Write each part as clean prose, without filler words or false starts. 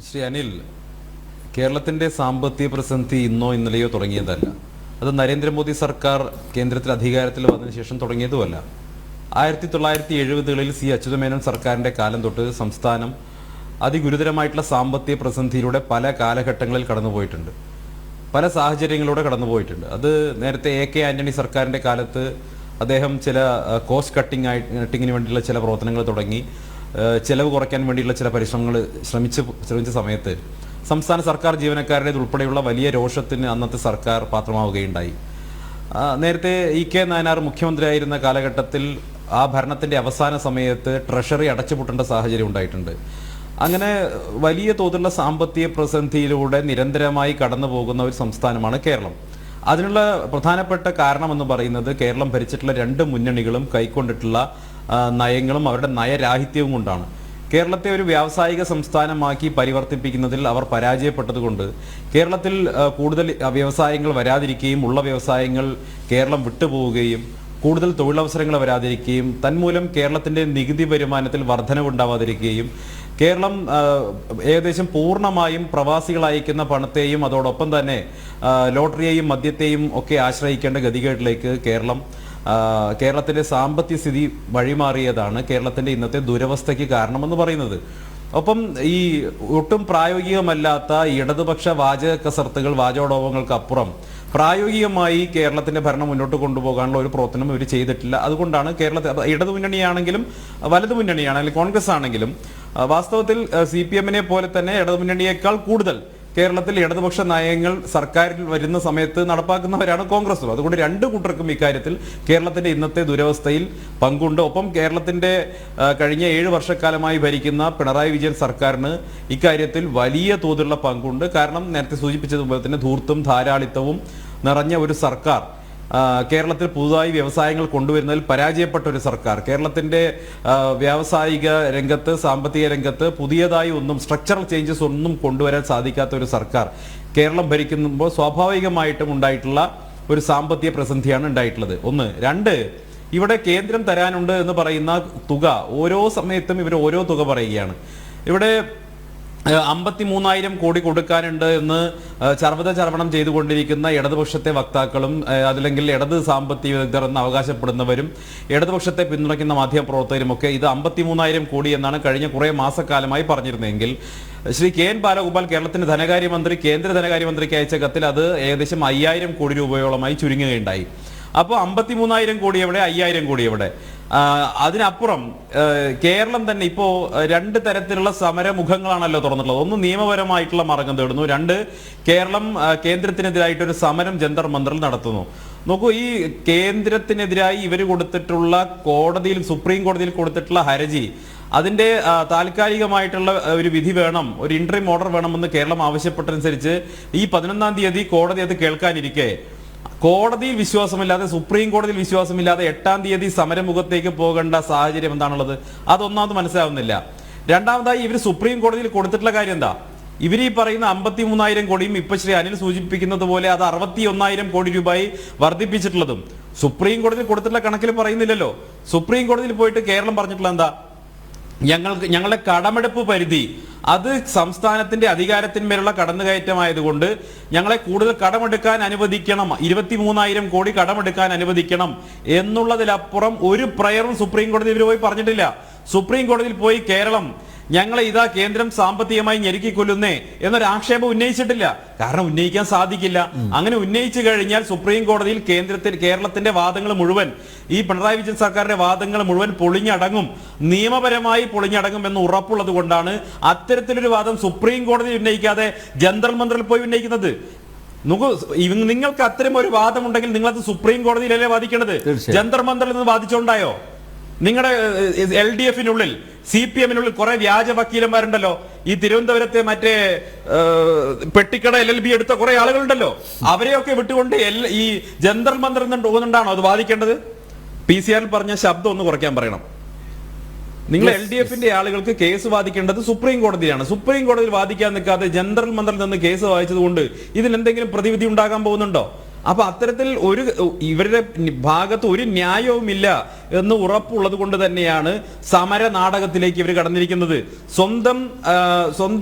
ശ്രീ അനിൽ, കേരളത്തിന്റെ സാമ്പത്തിക പ്രതിസന്ധി ഇന്നോ ഇന്നലെയോ തുടങ്ങിയതല്ല. അത് നരേന്ദ്രമോദി സർക്കാർ കേന്ദ്രത്തിൽ അധികാരത്തിൽ വന്നതിന് ശേഷം തുടങ്ങിയതുമല്ല. 1970കളിൽ സി അച്യുതമേനോൻ സർക്കാരിന്റെ കാലം തൊട്ട് സംസ്ഥാനം അതിഗുരുതരമായിട്ടുള്ള സാമ്പത്തിക പ്രതിസന്ധിയിലൂടെ പല കാലഘട്ടങ്ങളിൽ കടന്നുപോയിട്ടുണ്ട്, പല സാഹചര്യങ്ങളിലൂടെ കടന്നുപോയിട്ടുണ്ട്. അത് നേരത്തെ എ കെ ആന്റണി സർക്കാരിന്റെ കാലത്ത് അദ്ദേഹം ചില കോസ്റ്റ് കട്ടിങ്ങിന് വേണ്ടിയുള്ള ചില പ്രവർത്തനങ്ങൾ തുടങ്ങി, ചെലവ് കുറയ്ക്കാൻ വേണ്ടിയുള്ള ചില പരിശ്രമങ്ങൾ ശ്രമിച്ച സമയത്ത് സംസ്ഥാന സർക്കാർ ജീവനക്കാരുടെ ഉൾപ്പെടെയുള്ള വലിയ രോഷത്തിന് അന്നത്തെ സർക്കാർ പാത്രമാവുകയുണ്ടായി. നേരത്തെ ഇ കെ നായനാർ മുഖ്യമന്ത്രിയായിരുന്ന കാലഘട്ടത്തിൽ ആ ഭരണത്തിന്റെ അവസാന സമയത്ത് ട്രഷറി അടച്ചുപൂട്ടേണ്ട സാഹചര്യം ഉണ്ടായിട്ടുണ്ട്. അങ്ങനെ വലിയ തോതിലുള്ള സാമ്പത്തിക പ്രതിസന്ധിയിലൂടെ നിരന്തരമായി കടന്നു പോകുന്ന ഒരു സംസ്ഥാനമാണ് കേരളം. അതിനുള്ള പ്രധാനപ്പെട്ട കാരണമെന്ന് പറയുന്നത് കേരളം ഭരിച്ചിട്ടുള്ള രണ്ട് മുന്നണികളും കൈക്കൊണ്ടിട്ടുള്ള നയങ്ങളും അവരുടെ നയരാഹിത്യവും കൊണ്ടാണ്. കേരളത്തെ ഒരു വ്യാവസായിക സംസ്ഥാനമാക്കി പരിവർത്തിപ്പിക്കുന്നതിൽ അവർ പരാജയപ്പെട്ടതുകൊണ്ട് കേരളത്തിൽ കൂടുതൽ വ്യവസായങ്ങൾ വരാതിരിക്കുകയും ഉള്ള വ്യവസായങ്ങൾ കേരളം വിട്ടുപോവുകയും കൂടുതൽ തൊഴിലവസരങ്ങൾ വരാതിരിക്കുകയും തന്മൂലം കേരളത്തിന്റെ നികുതി വരുമാനത്തിൽ വർധനവുണ്ടാവാതിരിക്കുകയും കേരളം ഏകദേശം പൂർണ്ണമായും പ്രവാസികൾ അയക്കുന്ന പണത്തെയും അതോടൊപ്പം തന്നെ ലോട്ടറിയെയും മദ്യത്തെയും ഒക്കെ ആശ്രയിക്കേണ്ട ഗതികേട്ടിലേക്ക് കേരളത്തിന്റെ സാമ്പത്തിക സ്ഥിതി വഴിമാറിയതാണ് കേരളത്തിന്റെ ഇന്നത്തെ ദുരവസ്ഥയ്ക്ക് കാരണമെന്ന് പറയുന്നത്. ഒപ്പം ഈ ഒട്ടും പ്രായോഗികമല്ലാത്ത ഇടതുപക്ഷ വാചക കസർത്തുകൾ, വാചോടോപങ്ങൾക്ക് അപ്പുറം പ്രായോഗികമായി കേരളത്തിന്റെ ഭരണം മുന്നോട്ട് കൊണ്ടുപോകാനുള്ള ഒരു പ്രവർത്തനം ഇവർ ചെയ്തിട്ടില്ല. അതുകൊണ്ടാണ് കേരളത്തിൽ ഇടതു മുന്നണിയാണെങ്കിലും വലതു മുന്നണിയാണെങ്കിലും കോൺഗ്രസ് ആണെങ്കിലും വാസ്തവത്തിൽ CPM പോലെ തന്നെ ഇടതു മുന്നണിയേക്കാൾ കൂടുതൽ കേരളത്തിൽ ഇടതുപക്ഷ നയങ്ങൾ സർക്കാരിൽ വരുന്ന സമയത്ത് നടപ്പാക്കുന്നവരാണ് കോൺഗ്രസും. അതുകൊണ്ട് രണ്ടു കൂട്ടർക്കും ഇക്കാര്യത്തിൽ കേരളത്തിന്റെ ഇന്നത്തെ ദുരവസ്ഥയിൽ പങ്കുണ്ട്. ഒപ്പം കേരളത്തിന്റെ കഴിഞ്ഞ 7 വർഷക്കാലമായി ഭരിക്കുന്ന പിണറായി വിജയൻ സർക്കാരിന് ഇക്കാര്യത്തിൽ വലിയ തോതിലുള്ള പങ്കുണ്ട്. കാരണം നേരത്തെ സൂചിപ്പിച്ചതുപോലെ തന്നെ ധൂർത്തും ധാരാളിത്തവും നിറഞ്ഞ ഒരു സർക്കാർ, കേരളത്തിൽ പുതുതായി വ്യവസായങ്ങൾ കൊണ്ടുവരുന്നതിൽ പരാജയപ്പെട്ട ഒരു സർക്കാർ, കേരളത്തിന്റെ വ്യാവസായിക രംഗത്ത് സാമ്പത്തിക രംഗത്ത് പുതിയതായി ഒന്നും സ്ട്രക്ചറൽ ചേഞ്ചസ് ഒന്നും കൊണ്ടുവരാൻ സാധിക്കാത്ത ഒരു സർക്കാർ കേരളം ഭരിക്കുമ്പോൾ സ്വാഭാവികമായിട്ടും ഉണ്ടായിട്ടുള്ള ഒരു സാമ്പത്തിക പ്രതിസന്ധിയാണ് ഉണ്ടായിട്ടുള്ളത്. ഒന്ന്. രണ്ട്, ഇവിടെ കേന്ദ്രം തരാനുണ്ട് എന്ന് പറയുന്ന തുക ഓരോ സമയത്തും ഇവർ ഓരോ തുക പറയുകയാണ്. ഇവിടെ 53,000 കോടി കൊടുക്കാനുണ്ട് എന്ന് ചർവണം ചെയ്തുകൊണ്ടിരിക്കുന്ന ഇടതുപക്ഷത്തെ വക്താക്കളും അതല്ലെങ്കിൽ ഇടത് സാമ്പത്തിക വിദഗ്ധർ എന്ന് അവകാശപ്പെടുന്നവരും ഇടതുപക്ഷത്തെ പിന്തുണയ്ക്കുന്ന മാധ്യമപ്രവർത്തകരും ഒക്കെ ഇത് 53,000 കോടി എന്നാണ് കഴിഞ്ഞ കുറെ മാസക്കാലമായി പറഞ്ഞിരുന്നെങ്കിൽ ശ്രീ KN ബാലഗോപാൽ കേരളത്തിന്റെ ധനകാര്യമന്ത്രി കേന്ദ്ര ധനകാര്യമന്ത്രിക്ക് അയച്ച കത്തിൽ അത് ഏകദേശം 5,000 കോടി രൂപയോളമായി ചുരുങ്ങുകയുണ്ടായി. അപ്പോൾ 53,000 കോടി എവിടെ, 5,000 കോടി എവിടെ? അതിനപ്പുറം കേരളം തന്നെ ഇപ്പോ 2 തരത്തിലുള്ള സമരമുഖങ്ങളാണല്ലോ തുറന്നിട്ടുള്ളത്. ഒന്ന്, നിയമപരമായിട്ടുള്ള മാർഗം തേടുന്നു. 2, കേരളം കേന്ദ്രത്തിനെതിരായിട്ടൊരു സമരം ജന്തർ മന്ദറിൽ നടത്തുന്നു. നോക്കൂ, ഈ കേന്ദ്രത്തിനെതിരായി ഇവർ കൊടുത്തിട്ടുള്ള സുപ്രീം കോടതിയിൽ കൊടുത്തിട്ടുള്ള ഹർജി, അതിന്റെ താൽക്കാലികമായിട്ടുള്ള ഒരു വിധി വേണം, ഒരു ഇന്ററിം ഓർഡർ വേണമെന്ന് കേരളം ആവശ്യപ്പെട്ടതനുസരിച്ച് ഈ 11-ാം തീയതി കോടതി അത് കേൾക്കാനിരിക്കെ കോടതിയിൽ വിശ്വാസമില്ലാതെ, സുപ്രീം കോടതിയിൽ വിശ്വാസമില്ലാതെ 8-ാം തീയതി സമരമുഖത്തേക്ക് പോകേണ്ട സാഹചര്യം എന്താണുള്ളത്? അതൊന്നാമത് മനസ്സിലാവുന്നില്ല. രണ്ടാമതായി ഇവർ സുപ്രീം കോടതിയിൽ കൊടുത്തിട്ടുള്ള കാര്യം എന്താ? ഇവർ ഈ പറയുന്ന 53,000 കോടിയും ഇപ്പൊ ശ്രീ അനിൽ സൂചിപ്പിക്കുന്നത് പോലെ അത് 61,000 കോടി രൂപയായി വർദ്ധിപ്പിച്ചിട്ടുള്ളതും സുപ്രീം കോടതിയിൽ കൊടുത്തിട്ടുള്ള കണക്കിൽ പറയുന്നില്ലല്ലോ. സുപ്രീം കോടതിയിൽ പോയിട്ട് കേരളം പറഞ്ഞിട്ടുള്ള എന്താ? ഞങ്ങളുടെ കടമെടുപ്പ് പരിധി അത് സംസ്ഥാനത്തിന്റെ അധികാരത്തിന്മേലുള്ള കടന്നുകയറ്റമായതുകൊണ്ട് ഞങ്ങളെ കൂടുതൽ കടമെടുക്കാൻ അനുവദിക്കണം, 23,000 കോടി കടമെടുക്കാൻ അനുവദിക്കണം എന്നുള്ളതിലപ്പുറം ഒരു പ്രയറും സുപ്രീം കോടതി ഇവർ പോയി പറഞ്ഞിട്ടില്ല. സുപ്രീം കോടതിയിൽ പോയി കേരളം ഞങ്ങളെ ഇതാ കേന്ദ്രം സാമ്പത്തികമായി ഞെരുക്കിക്കൊല്ലുന്നേ എന്നൊരു ആക്ഷേപം ഉന്നയിച്ചിട്ടില്ല. കാരണം ഉന്നയിക്കാൻ സാധിക്കില്ല. അങ്ങനെ ഉന്നയിച്ചു കഴിഞ്ഞാൽ സുപ്രീം കോടതിയിൽ കേരളത്തിന്റെ വാദങ്ങൾ മുഴുവൻ, ഈ പിണറായി വിജയൻ സർക്കാരിന്റെ വാദങ്ങൾ മുഴുവൻ പൊളിഞ്ഞടങ്ങും, നിയമപരമായി പൊളിഞ്ഞടങ്ങും എന്ന് ഉറപ്പുള്ളത് കൊണ്ടാണ് അത്തരത്തിലൊരു വാദം സുപ്രീം കോടതി ഉന്നയിക്കാതെ ജന്തർ മന്ദറിൽ പോയി ഉന്നയിക്കുന്നത്. നിങ്ങൾക്ക് അത്തരം ഒരു വാദം ഉണ്ടെങ്കിൽ നിങ്ങളത് സുപ്രീം കോടതിയിലല്ലേ വാദിക്കേണ്ടത്? ജന്തർ മന്ദറിൽ നിന്ന് വാദിച്ചോണ്ടായോ? നിങ്ങളുടെ LDF-നുള്ളിൽ CPM-നുള്ളിൽ കുറെ വ്യാജ വക്കീലന്മാരുണ്ടല്ലോ. ഈ തിരുവനന്തപുരത്തെ മറ്റേ പെട്ടിക്കട LLB എടുത്ത കുറെ ആളുകളുണ്ടല്ലോ. അവരെയൊക്കെ വിട്ടുകൊണ്ട് ഈ ജന്തർ മന്ദർ പോകുന്നുണ്ടാണോ അത് വാദിക്കേണ്ടത്? PCR പറഞ്ഞ ശബ്ദം ഒന്ന് കുറയ്ക്കാൻ പറയണം. നിങ്ങൾ LDF-ന്റെ ആളുകൾക്ക് കേസ് വാദിക്കേണ്ടത് സുപ്രീം കോടതിയാണ്. സുപ്രീം കോടതിയിൽ വാദിക്കാൻ നിൽക്കാതെ ജന്തർ മന്ദറിൽ നിന്ന് കേസ് വാദിച്ചത് കൊണ്ട് ഇതിനെന്തെങ്കിലും പ്രതിവിധി ഉണ്ടാകാൻ പോകുന്നുണ്ടോ? അപ്പൊ അത്തരത്തിൽ ഇവരുടെ ഭാഗത്ത് ഒരു ന്യായവുമില്ല എന്ന് ഉറപ്പുള്ളത് കൊണ്ട് തന്നെയാണ് സമര നാടകത്തിലേക്ക് ഇവർ കടന്നിരിക്കുന്നത്. സ്വന്തം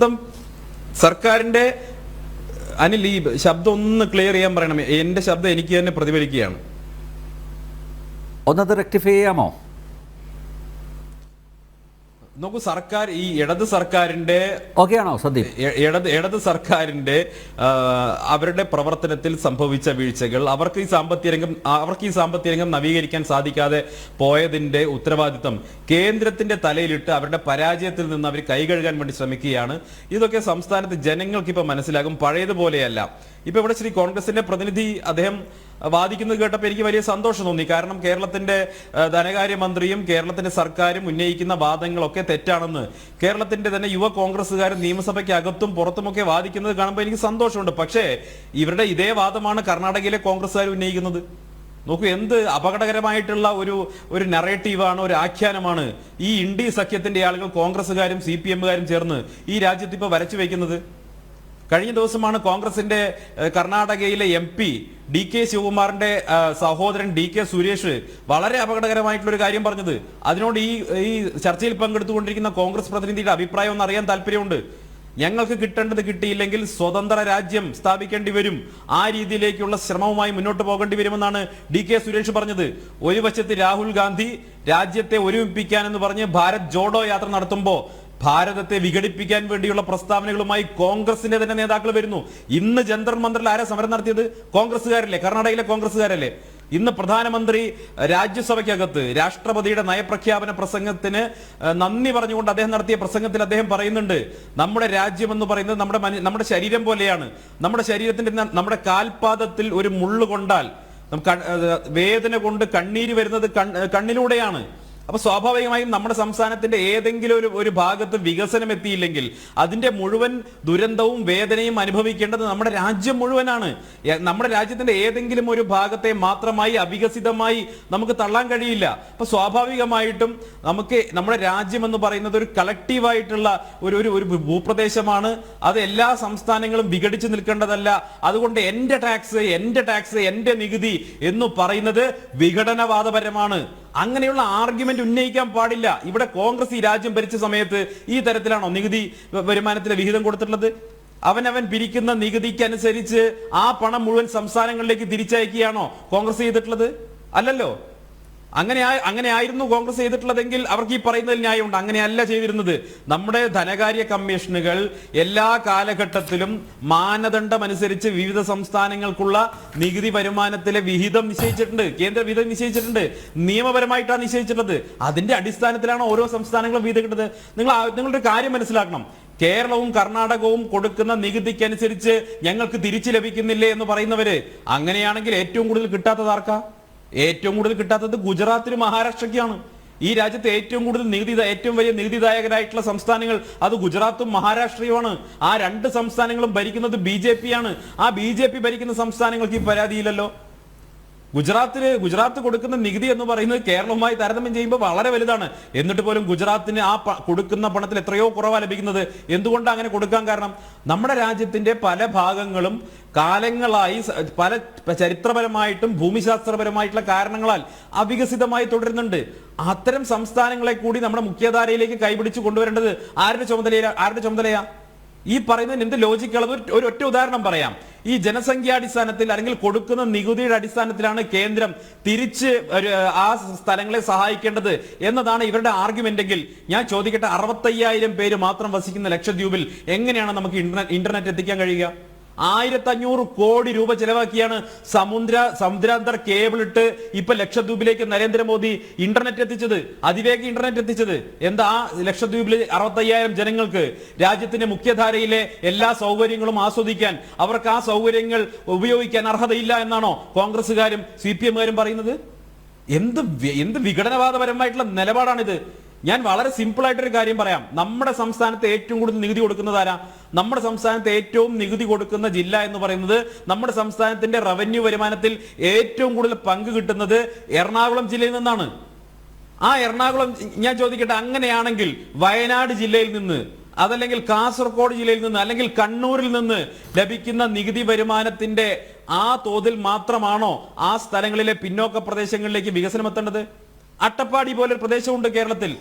സർക്കാരിന്റെ അനിൽ ഈ ശബ്ദം ഒന്ന് ക്ലിയർ ചെയ്യാൻ പറയണം. എന്റെ ശബ്ദം എനിക്ക് തന്നെ പ്രതിഫലിക്കുകയാണ്. ഒന്നത് റെക്ടിഫൈ ചെയ്യാമോ? നോക്കൂ, സർക്കാർ ഈ ഇടത് സർക്കാരിന്റെ ഓക്കെയാണോ സന്ദീപ്? ഇടത് സർക്കാരിന്റെ അവരുടെ പ്രവർത്തനത്തിൽ സംഭവിച്ച വീഴ്ചകൾ, അവർക്ക് ഈ സാമ്പത്തിക രംഗം നവീകരിക്കാൻ സാധിക്കാതെ പോയതിന്റെ ഉത്തരവാദിത്തം കേന്ദ്രത്തിന്റെ തലയിലിട്ട് അവരുടെ പരാജയത്തിൽ നിന്ന് അവർ കൈകഴുകാൻ വേണ്ടി ശ്രമിക്കുകയാണ്. ഇതൊക്കെ സംസ്ഥാനത്ത് ജനങ്ങൾക്ക് ഇപ്പൊ മനസ്സിലാകും, പഴയതുപോലെയല്ല. ഇപ്പൊ ഇവിടെ ശ്രീ കോൺഗ്രസിന്റെ പ്രതിനിധി അദ്ദേഹം വാദിക്കുന്നത് കേട്ടപ്പോൾ എനിക്ക് വലിയ സന്തോഷം തോന്നി. കാരണം കേരളത്തിന്റെ ധനകാര്യമന്ത്രിയും കേരളത്തിന്റെ സർക്കാരും ഉന്നയിക്കുന്ന വാദങ്ങളൊക്കെ തെറ്റാണെന്ന് കേരളത്തിന്റെ തന്നെ യുവ കോൺഗ്രസ്സുകാരും നിയമസഭയ്ക്ക് അകത്തും പുറത്തുമൊക്കെ വാദിക്കുന്നത് കാണുമ്പോൾ എനിക്ക് സന്തോഷമുണ്ട്. പക്ഷേ ഇവരുടെ ഇതേ വാദമാണ് കർണാടകയിലെ കോൺഗ്രസ്സുകാർ ഉന്നയിക്കുന്നത്. നോക്കൂ, എന്ത് അപകടകരമായിട്ടുള്ള ഒരു നറേറ്റീവാണ്, ഒരു ആഖ്യാനമാണ് ഈ ഇന്ത്യ സഖ്യത്തിന്റെ ആളുകൾ, കോൺഗ്രസ്സുകാരും CPM-കാരും ചേർന്ന് ഈ രാജ്യത്ത് ഇപ്പൊ വരച്ചു വയ്ക്കുന്നത്. കഴിഞ്ഞ ദിവസമാണ് കോൺഗ്രസിന്റെ കർണാടകയിലെ MP DK ശിവകുമാറിന്റെ സഹോദരൻ DK സുരേഷ് വളരെ അപകടകരമായിട്ടുള്ള ഒരു കാര്യം പറഞ്ഞത്. അതിനോട് ഈ ചർച്ചയിൽ പങ്കെടുത്തുകൊണ്ടിരിക്കുന്ന കോൺഗ്രസ് പ്രതിനിധിയുടെ അഭിപ്രായം ഒന്ന് അറിയാൻ താല്പര്യമുണ്ട്. ഞങ്ങൾക്ക് കിട്ടേണ്ടത് കിട്ടിയില്ലെങ്കിൽ സ്വതന്ത്ര രാജ്യം സ്ഥാപിക്കേണ്ടി വരും, ആ രീതിയിലേക്കുള്ള ശ്രമവുമായി മുന്നോട്ട് പോകേണ്ടി വരുമെന്നാണ് DK സുരേഷ് പറഞ്ഞത്. ഒരു വശത്ത് രാഹുൽ ഗാന്ധി രാജ്യത്തെ ഒരുമിപ്പിക്കാൻ എന്ന് പറഞ്ഞ് ഭാരത് ജോഡോ യാത്ര നടത്തുമ്പോൾ ഭാരതത്തെ വിഘടിപ്പിക്കാൻ വേണ്ടിയുള്ള പ്രസ്താവനകളുമായി കോൺഗ്രസിന്റെ തന്നെ നേതാക്കൾ വരുന്നു. ഇന്ന് ജന്തർ മന്ദിറിൽ ആരാ സമരം നടത്തിയത്? കോൺഗ്രസ്സുകാരല്ലേ, കർണാടകയിലെ കോൺഗ്രസ്സുകാരല്ലേ. ഇന്ന് പ്രധാനമന്ത്രി രാജ്യസഭയ്ക്കകത്ത് രാഷ്ട്രപതിയുടെ നയപ്രഖ്യാപന പ്രസംഗത്തിന് നന്ദി പറഞ്ഞുകൊണ്ട് അദ്ദേഹം നടത്തിയ പ്രസംഗത്തിൽ അദ്ദേഹം പറയുന്നുണ്ട്, നമ്മുടെ രാജ്യം എന്ന് പറയുന്നത് നമ്മുടെ ശരീരം പോലെയാണ്. നമ്മുടെ ശരീരത്തിന്റെ നമ്മുടെ കാൽപാദത്തിൽ ഒരു മുള്ളു കൊണ്ടാൽ വേദന കൊണ്ട് കണ്ണീര് വരുന്നത് കണ്ണിലൂടെയാണ്. അപ്പൊ സ്വാഭാവികമായും നമ്മുടെ സംസ്ഥാനത്തിന്റെ ഏതെങ്കിലും ഒരു ഭാഗത്ത് വികസനം എത്തിയില്ലെങ്കിൽ അതിന്റെ മുഴുവൻ ദുരന്തവും വേദനയും അനുഭവിക്കേണ്ടത് നമ്മുടെ രാജ്യം മുഴുവനാണ്. നമ്മുടെ രാജ്യത്തിന്റെ ഏതെങ്കിലും ഒരു ഭാഗത്തെ മാത്രമായി അവികസിതമായി നമുക്ക് തള്ളാൻ കഴിയില്ല. അപ്പൊ സ്വാഭാവികമായിട്ടും നമ്മുടെ രാജ്യം എന്ന് പറയുന്നത് ഒരു കളക്റ്റീവായിട്ടുള്ള ഒരു ഭൂപ്രദേശമാണ്. അത് എല്ലാ സംസ്ഥാനങ്ങളും വിഘടിച്ചു നിൽക്കേണ്ടതല്ല. അതുകൊണ്ട് എന്റെ ടാക്സ് എന്റെ നികുതി എന്ന് പറയുന്നത് വിഘടനവാദപരമാണ്. അങ്ങനെയുള്ള ആർഗ്യുമെന്റ് ഉന്നയിക്കാൻ പാടില്ല. ഇവിടെ കോൺഗ്രസ് ഈ രാജ്യം ഭരിച്ച സമയത്ത് ഈ തരത്തിലാണോ നികുതി വരുമാനത്തിലെ വിഹിതം കൊടുത്തിട്ടുള്ളത്? അവനവൻ പിരിക്കുന്ന നികുതിക്ക് അനുസരിച്ച് ആ പണം മുഴുവൻ സംസ്ഥാനങ്ങളിലേക്ക് തിരിച്ചയക്കുകയാണോ കോൺഗ്രസ് ചെയ്തിട്ടുള്ളത്? അല്ലല്ലോ. അങ്ങനെയായിരുന്നു കോൺഗ്രസ് ചെയ്തിട്ടുള്ളതെങ്കിൽ അവർക്ക് ഈ പറയുന്നതിൽ ന്യായമുണ്ട്. അങ്ങനെയല്ല ചെയ്തിരുന്നത്. നമ്മുടെ ധനകാര്യ കമ്മീഷനുകൾ എല്ലാ കാലഘട്ടത്തിലും മാനദണ്ഡം അനുസരിച്ച് വിവിധ സംസ്ഥാനങ്ങൾക്കുള്ള നികുതി വരുമാനത്തിലെ വിഹിതം നിശ്ചയിച്ചിട്ടുണ്ട്, കേന്ദ്ര വിഹിതം നിശ്ചയിച്ചിട്ടുണ്ട്, നിയമപരമായിട്ടാണ് നിശ്ചയിച്ചിട്ടുള്ളത്. അതിന്റെ അടിസ്ഥാനത്തിലാണ് ഓരോ സംസ്ഥാനങ്ങളും വിഹിതം കിട്ടുന്നത്. നിങ്ങളുടെ കാര്യം മനസ്സിലാക്കണം. കേരളവും കർണാടകവും കൊടുക്കുന്ന നികുതിക്കനുസരിച്ച് ഞങ്ങൾക്ക് തിരിച്ചു ലഭിക്കുന്നില്ലേ എന്ന് പറയുന്നവര്, അങ്ങനെയാണെങ്കിൽ ഏറ്റവും കൂടുതൽ കിട്ടാത്തത് ആർക്കാ? ഏറ്റവും കൂടുതൽ കിട്ടാത്തത് ഗുജറാത്തിനും മഹാരാഷ്ട്രയ്ക്കാണ്. ഈ രാജ്യത്തെ ഏറ്റവും വലിയ നികുതിദായകരായിട്ടുള്ള സംസ്ഥാനങ്ങൾ അത് ഗുജറാത്തും മഹാരാഷ്ട്രയുമാണ്. ആ രണ്ട് സംസ്ഥാനങ്ങളും ഭരിക്കുന്നത് BJP ആണ്. ആ BJP ഭരിക്കുന്ന സംസ്ഥാനങ്ങൾക്ക് ഈ പരാതിയില്ലല്ലോ. ഗുജറാത്ത് കൊടുക്കുന്ന നികുതി എന്ന് പറയുന്നത് കേരളവുമായി താരതമ്യം ചെയ്യുമ്പോൾ വളരെ വലുതാണ്. എന്നിട്ട് പോലും ഗുജറാത്തിന് ആ കൊടുക്കുന്ന പണത്തിൽ എത്രയോ കുറവാണ് ലഭിക്കുന്നത്. എന്തുകൊണ്ടാണ് അങ്ങനെ കൊടുക്കാൻ കാരണം? നമ്മുടെ രാജ്യത്തിന്റെ പല ഭാഗങ്ങളും കാലങ്ങളായി പല ചരിത്രപരമായിട്ടും ഭൂമിശാസ്ത്രപരമായിട്ടുള്ള കാരണങ്ങളാൽ അവികസിതമായി തുടരുന്നുണ്ട്. അത്തരം സംസ്ഥാനങ്ങളെ കൂടി നമ്മുടെ മുഖ്യധാരയിലേക്ക് കൈപിടിച്ചു കൊണ്ടുവരേണ്ടത് ആരുടെ ചുമതലയാ? ഈ പറയുന്നതിന് എന്ത് ലോജിക്കുള്ളത്? ഒരു ഒറ്റ ഉദാഹരണം പറയാം. ഈ ജനസംഖ്യാടിസ്ഥാനത്തിൽ അല്ലെങ്കിൽ കൊടുക്കുന്ന നികുതിയുടെ അടിസ്ഥാനത്തിലാണ് കേന്ദ്രം തിരിച്ച് ആ സ്ഥലങ്ങളെ സഹായിക്കേണ്ടത് എന്നതാണ് ഇവരുടെ ആർഗ്യുമെന്റ് എങ്കിൽ ഞാൻ ചോദിക്കട്ടെ, 65,000 പേര് മാത്രം വസിക്കുന്ന ലക്ഷദ്വീപിൽ എങ്ങനെയാണ് നമുക്ക് ഇന്റർനെറ്റ് എത്തിക്കാൻ കഴിയുക? 1500 കോടി രൂപ ചെലവാക്കിയാണ് സമുദ്രാന്തർ കേബിൾ ഇട്ട് ഇപ്പൊ ലക്ഷദ്വീപിലേക്ക് നരേന്ദ്രമോദി ഇന്റർനെറ്റ് എത്തിച്ചത്, അതിവേഗ ഇന്റർനെറ്റ് എത്തിച്ചത്. എന്താ ആ ലക്ഷദ്വീപിലെ 65,000 ജനങ്ങൾക്ക് രാജ്യത്തിന്റെ മുഖ്യധാരയിലെ എല്ലാ സൗകര്യങ്ങളും ആസ്വദിക്കാൻ, അവർക്ക് ആ സൗകര്യങ്ങൾ ഉപയോഗിക്കാൻ അർഹതയില്ല എന്നാണോ കോൺഗ്രസ്സുകാരും CPM-കാരും പറയുന്നത്? എന്ത് വിഘടനവാദപരമായിട്ടുള്ള നിലപാടാണിത്? ഞാൻ വളരെ സിമ്പിൾ ആയിട്ടൊരു കാര്യം പറയാം. നമ്മുടെ സംസ്ഥാനത്ത് ഏറ്റവും കൂടുതൽ നികുതി കൊടുക്കുന്നത് ആരാ? നമ്മുടെ സംസ്ഥാനത്ത് ഏറ്റവും നികുതി കൊടുക്കുന്ന ജില്ല എന്ന് പറയുന്നത്, നമ്മുടെ സംസ്ഥാനത്തിന്റെ റവന്യൂ വരുമാനത്തിൽ ഏറ്റവും കൂടുതൽ പങ്ക് കിട്ടുന്നത് എറണാകുളം ജില്ലയിൽ നിന്നാണ്. ആ എറണാകുളം, ഞാൻ ചോദിക്കട്ടെ, അങ്ങനെയാണെങ്കിൽ വയനാട് ജില്ലയിൽ നിന്ന്, അതല്ലെങ്കിൽ കാസർഗോഡ് ജില്ലയിൽ നിന്ന്, അല്ലെങ്കിൽ കണ്ണൂരിൽ നിന്ന് ലഭിക്കുന്ന നികുതി വരുമാനത്തിന്റെ ആ തോതിൽ മാത്രമാണോ ആ സ്ഥലങ്ങളിലെ പിന്നോക്ക പ്രദേശങ്ങളിലേക്ക് വികസനം എത്തേണ്ടത്? അട്ടപ്പാടി പോലൊരു പ്രദേശമുണ്ട് കേരളത്തിൽ.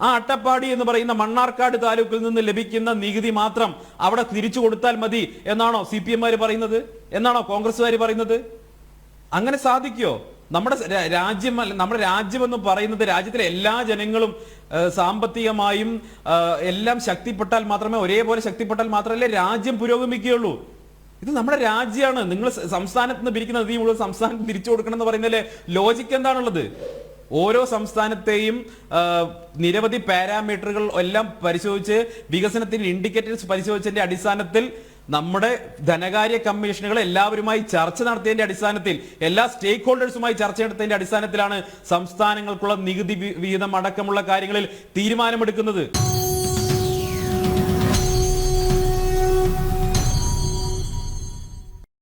ആ അട്ടപ്പാടി എന്ന് പറയുന്ന മണ്ണാർക്കാട് താലൂക്കിൽ നിന്ന് ലഭിക്കുന്ന നികുതി മാത്രം അവിടെ തിരിച്ചു കൊടുത്താൽ മതി എന്നാണോ CPM പറയുന്നത്? എന്നാണോ കോൺഗ്രസ്സുകാർ പറയുന്നത്? അങ്ങനെ സാധിക്കോ? നമ്മുടെ രാജ്യം എന്ന് പറയുന്നത് രാജ്യത്തിലെ എല്ലാ ജനങ്ങളും സാമ്പത്തികമായും എല്ലാം ശക്തിപ്പെട്ടാൽ മാത്രമേ, ഒരേപോലെ ശക്തിപ്പെട്ടാൽ മാത്രമല്ലേ രാജ്യം പുരോഗമിക്കുകയുള്ളൂ. ഇത് നമ്മുടെ രാജ്യമാണ്. നിങ്ങൾ സംസ്ഥാനത്ത് നിന്ന് പിരിക്കുന്ന നിധി മുഴുവൻ സംസ്ഥാനത്ത് തിരിച്ചു കൊടുക്കണം എന്ന് പറയുന്നതിലെ ലോജിക്ക് എന്താണുള്ളത്? ഓരോ സംസ്ഥാനത്തെയും നിരവധി പാരാമീറ്ററുകൾ എല്ലാം പരിശോധിച്ച് വികസനത്തിന്റെ ഇൻഡിക്കേറ്റേഴ്സ് പരിശോധിച്ചതിന്റെ അടിസ്ഥാനത്തിൽ നമ്മുടെ ധനകാര്യ കമ്മീഷനുകൾ എല്ലാവരുമായി ചർച്ച നടത്തിയതിന്റെ അടിസ്ഥാനത്തിൽ, എല്ലാ സ്റ്റേക്ക് ഹോൾഡേഴ്സുമായി ചർച്ച നടത്തിയതിന്റെ അടിസ്ഥാനത്തിലാണ് സംസ്ഥാനങ്ങൾക്കുള്ള നികുതി വിഹിതം അടക്കമുള്ള കാര്യങ്ങളിൽ തീരുമാനമെടുക്കുന്നത്.